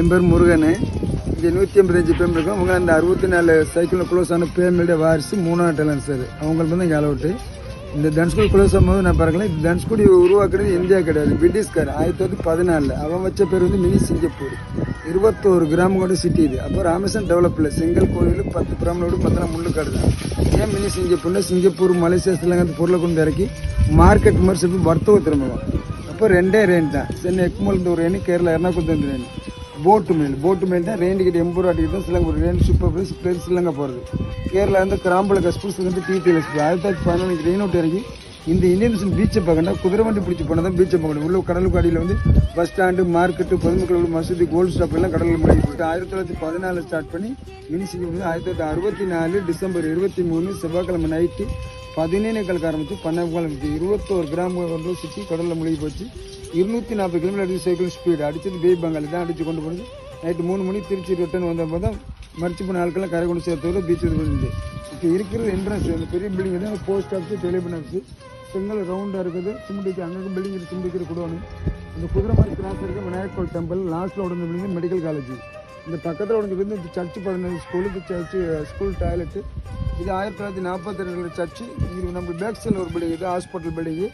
என் பேர் முருகன். இங்கே 185 பேர் இருக்கோம். அவங்க அந்த 64 சைக்கிளில் க்ளோஸ் ஆன பேமெண்ட்டை வாரிசு 3ஆவது டேலண்ட் சார். அவங்களுக்கு வந்து இங்கே அலவுட்டு. இந்த தனுஷ்கோடி க்ளோஸ் ஆகும்போது நான் பாருங்களேன், இந்த தனுஷ்கோடி உருவாக்குறது இந்தியா கிடையாது, பிரிட்டிஷ்கார் 1914. அவன் வச்ச பேர் வந்து மினி சிங்கப்பூர். 21 கிராமம் கொண்ட சிட்டி இது. அப்போ ராமேஸ்வரம் டெவலப்பில் செங்கல் கோயில் 10 கிராமோடு பார்த்தா முள்ளுக்காடு தான். ஏன் மினி சிங்கப்பூர்னா, சிங்கப்பூர் மலேசியா ஸ்ரீலங்கா பொருளை கொண்டு இறக்கி மார்க்கெட் மாதிரி சொல்லி வர்த்தக திரும்பவும். அப்போ 2 ரேன் தான். சென்னை எக்மோல் ஒரு ரேனு, கேரளா எர்ணாகுளம் ரேன். போட்டு மேல் தான் ரேன் டிக்கெட் 80 ரூபா டிக்கெட் தான் ஸ்ரீலங்கா. ஒரு ரேன் சூப்பர் பிளேஸ் ஸ்ரீலங்கா போகிறது. கேரளா வந்து கிராம்பல எக்ஸ்பிரஸ் வந்து டிடிஎல் எக்ஸ்பிரஸ் 1914 ரெயின் அவுட் இறங்கி இந்த இந்தியன் மிஷன் பீச்சை பார்க்கணும். குதிரை வண்டி பிடிச்சி போனால் தான் பீச்சை பார்க்கணும். உள்ள கடலுக்கு அடியில் வந்து பஸ் ஸ்டாண்டு, மார்க்கெட்டு, பொதுமக்கள் மசூதி, கோல்டு ஸ்டாப் எல்லாம் கடலில் முன்னாடி போட்டு 1914 ஸ்டார்ட் பண்ணி மினி சிங்கப்பூர் 1964 டிசம்பர் 23 செவ்வாய்க்கிழமை நைட்டு 17 ஆரம்பிச்சு 12 21 கிராமங்கள் கொண்டு சுற்றி கடலில் முழுகி போச்சு. 240 கிலோமீட்டர் சைக்கிள் ஸ்பீடு அடிச்சது பே பெங்காலி தான் அடித்து கொண்டு போனது. நைட்டு 3 மணி திருச்சி ரிட்டர்ன் வந்தப்போ தான் மறிச்சு போன ஆட்கள்லாம் கரை கொண்டு சேர்த்து பீச் இது பண்ணிட்டு. இப்போ இருக்கிறது என்ட்ரன்ஸ் அந்த பெரிய பில்டிங் தான் போஸ்ட் ஆஃபீஸ், டெலிஃபோன் ஆஃபீஸ், செங்கல் ரவுண்டாக இருக்குது. சிமெண்ட்டுக்கு அங்கே பில்டிங் இருக்குது, சிமெண்ட்டுக்கு கொடுவானு. இந்த குதிரை மாதிரி கிராஸ் இருக்குது விநாயகர் டெம்பிள். லாஸ்ட்டில் உடனே பில்டிங் மெடிக்கல் காலேஜ். இந்த பக்கத்தில் உடனே வந்து இந்த சர்ச்சு 15 ஸ்கூலுக்கு சர்ச்சு ஸ்கூல் டாய்லெட்டு. இது 1942 சர்ச்சு. இது நம்ம பேக் சைடில் ஒரு பில்டிங், இது ஹாஸ்பிட்டல் பில்டிங்கு.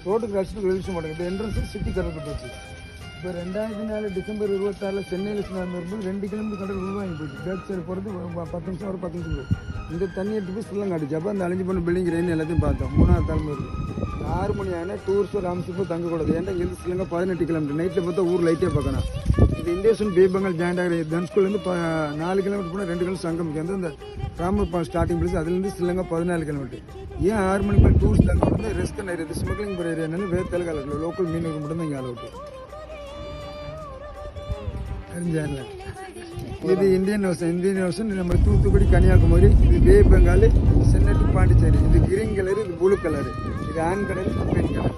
ரோட்டுக்கு அடிச்சுட்டு வெளிச்சு மாட்டேங்க. இப்போ என்ட்ரன்ஸ் சிட்டி கடலுக்கு போச்சு. இப்போ 2004 டிசம்பர் 26 சென்னையில் வரும்போது 2 கிலோமீட்டர் கடல் உருவாங்கி போச்சு. பேக் சைடு போகிறது 10 நிமிஷம் ஒரு 10 நிமிஷம் போகும். இந்த தண்ணி எடுத்து போய் ஸ்ரீலங்கா அடிச்சு. அப்போ அந்த அழிஞ்சு பண்ண பில்டிங் ரெயின் எல்லாத்தையும் பார்த்தோம். 3ஆவது தலைமை இருக்குது. 6 மணி ஆனால் டூர்ஸ் ராமேஸ்வரம் தங்கக்கூடாது. ஏன்னா இங்கேருந்து ஸ்ரீலங்கா 18 கிலோமீட்டர். நைட்டில் பார்த்தா ஊர் லைட்டே பார்க்கணும். இது இந்தியன் பே பெங்கால் ஜாயிண்ட் ஆகிற தனுஷ்கோடிலேருந்து 4 கிலோமீட்டர் போனால் 2 கிலோமீட்டர் சங்கமிக்கு வந்து அந்த ராமர் ஸ்டார்டிங் பிளேஸ். அதுலேருந்து ஸ்ரீலங்கா 14 கிலோமீட்டர். ஏன் 6 மணிக்கு மேலே டூரிஸ்ட் தங்க வந்து ரெஸ்ட் நிறைய ஸ்மக்லிங் போகிற ஏரியானாலும் வேறு தெலுங்கால லோக்கல் மீனவர்கள் மட்டும் தான் இங்கே அலவுட்டு. தெரிஞ்சார்ல இது இந்தியன் ஓஷன். நம்ம தூத்துக்குடி, கன்னியாகுமரி. இது பே பெங்கால், சென்னை டு பாண்டிச்சேரி. இது கிரீன் கலரு, இது ப்ளூ கலரு. இது ஆண் கடல், பெண் கடல்.